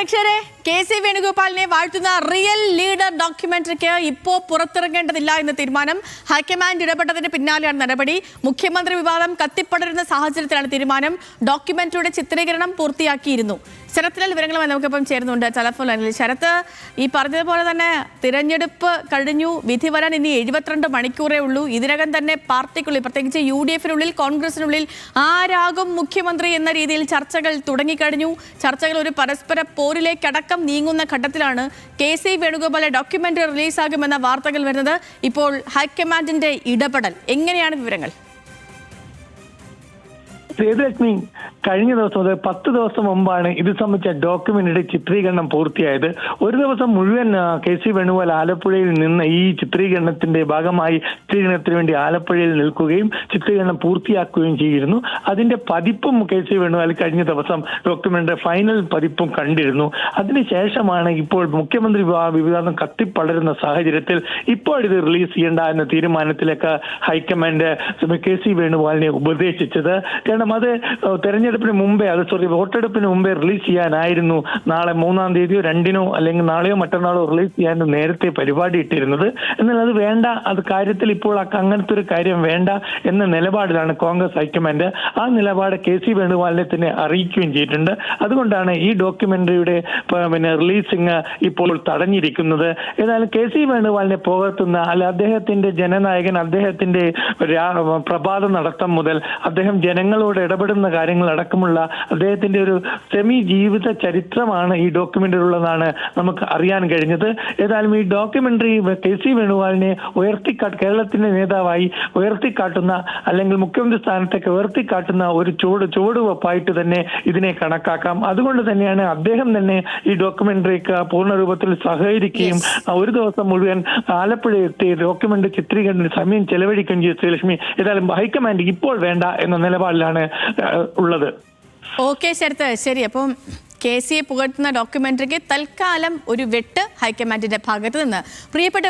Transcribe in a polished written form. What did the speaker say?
പ്രേക്ഷകരെ, K C. വേണുഗോപാലിനെ വാഴ്ത്തുന്ന real leader ഡോക്യുമെന്ററിക്ക് ഇപ്പോൾ പുറത്തിറങ്ങേണ്ടതില്ല എന്ന തീരുമാനം. ഹൈക്കമാൻഡ് ഇടപെട്ടതിന് പിന്നാലെയാണ് നടപടി. മുഖ്യമന്ത്രി വിവാദം കത്തിപ്പടരുന്ന സാഹചര്യത്തിലാണ് തീരുമാനം. ഡോക്യുമെന്ററിയുടെ ചിത്രീകരണം പൂർത്തിയാക്കിയിരുന്നു. ശരത്തിലെ വിവരങ്ങളുമായി നമുക്കിപ്പം ചേരുന്നുണ്ട് ടെലഫോൺ ലൈനിൽ. ശരത്ത്, ഈ പറഞ്ഞതുപോലെ തന്നെ തിരഞ്ഞെടുപ്പ് കഴിഞ്ഞു, വിധി വരാൻ ഇനി 72 മണിക്കൂറേ ഉള്ളൂ. ഇതിനകം തന്നെ പാർട്ടിക്കുള്ളിൽ, പ്രത്യേകിച്ച് UDF-നുള്ളിൽ, കോൺഗ്രസിനുള്ളിൽ ആരാകും മുഖ്യമന്ത്രി എന്ന രീതിയിൽ ചർച്ചകൾ തുടങ്ങിക്കഴിഞ്ഞു. ചർച്ചകൾ ഒരു പരസ്പര പോരിലേക്കടക്കം നീങ്ങുന്ന ഘട്ടത്തിലാണ് കെ.സി. വേണുഗോപാലിന്റെ ഡോക്യുമെന്ററി റിലീസാകുമെന്ന വാർത്തകൾ വരുന്നത്. ഇപ്പോൾ ഹൈക്കമാൻഡിന്റെ ഇടപെടൽ എങ്ങനെയാണ് വിവരങ്ങൾ? സേതുലക്ഷ്മി, കഴിഞ്ഞ ദിവസം അതായത് 10 ദിവസം മുമ്പാണ് ഇത് സംബന്ധിച്ച ഡോക്യുമെന്ററി ചിത്രീകരണം പൂർത്തിയായത്. ഒരു ദിവസം മുഴുവൻ കെ.സി. വേണുഗോപാൽ ആലപ്പുഴയിൽ നിന്ന് ഈ ചിത്രീകരണത്തിന്റെ ഭാഗമായി ചിത്രീകരണത്തിന് വേണ്ടി ആലപ്പുഴയിൽ നിൽക്കുകയും ചിത്രീകരണം പൂർത്തിയാക്കുകയും ചെയ്തിരുന്നു. അതിന്റെ പതിപ്പും കെ.സി. വേണുഗോപാൽ കഴിഞ്ഞ ദിവസം ഡോക്യുമെന്ററി ഫൈനൽ പതിപ്പും കണ്ടിരുന്നു. അതിനുശേഷമാണ് ഇപ്പോൾ മുഖ്യമന്ത്രി വിവാദം കത്തിപ്പടരുന്ന സാഹചര്യത്തിൽ ഇപ്പോൾ ഇത് റിലീസ് ചെയ്യേണ്ട എന്ന തീരുമാനത്തിലേക്ക് ഹൈക്കമാൻഡ് കെ.സി. വേണുഗോപാലിനെ ഉപദേശിച്ചത്. കാരണം അത് തെരഞ്ഞെടുപ്പിന് മുമ്പേ, വോട്ടെടുപ്പിന് മുമ്പേ റിലീസ് ചെയ്യാനായിരുന്നു. നാളെ 3-ാം തീയതിയോ 2-നോ അല്ലെങ്കിൽ നാളെയോ മറ്റന്നാളോ റിലീസ് ചെയ്യാൻ നേരത്തെ പരിപാടി ഇട്ടിരുന്നത്. എന്നാൽ അത് വേണ്ട, അത് കാര്യത്തിൽ ഇപ്പോൾ അങ്ങനത്തെ ഒരു കാര്യം വേണ്ട എന്ന നിലപാടിലാണ് കോൺഗ്രസ് ഹൈക്കമാൻഡ്. ആ നിലപാട് കെ.സി. വേണുഗോപാലിനെ തന്നെ അറിയിക്കുകയും ചെയ്തിട്ടുണ്ട്. അതുകൊണ്ടാണ് ഈ ഡോക്യുമെന്ററിയുടെ റിലീസിങ് ഇപ്പോൾ തടഞ്ഞിരിക്കുന്നത്. ഏതായാലും കെ.സി. വേണുഗോപാലിനെ പുകഴ്ത്തുന്ന അദ്ദേഹത്തിന്റെ ജനനായകൻ, അദ്ദേഹത്തിന്റെ പ്രഭാത നടത്തം മുതൽ അദ്ദേഹം ജനങ്ങളോട് ഇടപെടുന്ന കാര്യങ്ങൾ അടക്കമുള്ള അദ്ദേഹത്തിന്റെ ഒരു സെമി ജീവിത ചരിത്രമാണ് ഈ ഡോക്യുമെന്ററി ഉള്ളതാണ് നമുക്ക് അറിയാൻ കഴിഞ്ഞത്. ഏതായാലും ഈ ഡോക്യുമെന്ററി കെ.സി. വേണുഗോപാലിനെ കേരളത്തിന്റെ നേതാവായി ഉയർത്തിക്കാട്ടുന്ന, അല്ലെങ്കിൽ മുഖ്യമന്ത്രി സ്ഥാനത്തേക്ക് ഉയർത്തിക്കാട്ടുന്ന ഒരു ചുവടുവെപ്പായിട്ട് തന്നെ ഇതിനെ കണക്കാക്കാം. അതുകൊണ്ട് തന്നെയാണ് അദ്ദേഹം തന്നെ ഈ ഡോക്യുമെന്ററിക്ക് പൂർണ്ണ രൂപത്തിൽ സഹകരിക്കുകയും ഒരു ദിവസം മുഴുവൻ ആലപ്പുഴ എത്തി ഡോക്യുമെന്ററി ചിത്രീകരണത്തിന് സമയം ചെലവഴിക്കുകയും ചെയ്തു. ശ്രീലക്ഷ്മി, ഏതായാലും ഹൈക്കമാൻഡ് ഇപ്പോൾ വേണ്ട എന്ന നിലപാടിലാണ് ഉള്ളത്. ഓക്കെ ശരത്ത്, ശരി. അപ്പം കെ.സി.യെ പുകഴ്ത്തുന്ന ഡോക്യുമെന്ററിക്ക് തൽക്കാലം ഒരു വെട്ട് ഹൈക്കമാൻഡിന്റെ ഭാഗത്ത് നിന്ന്. പ്രിയപ്പെട്ടവർ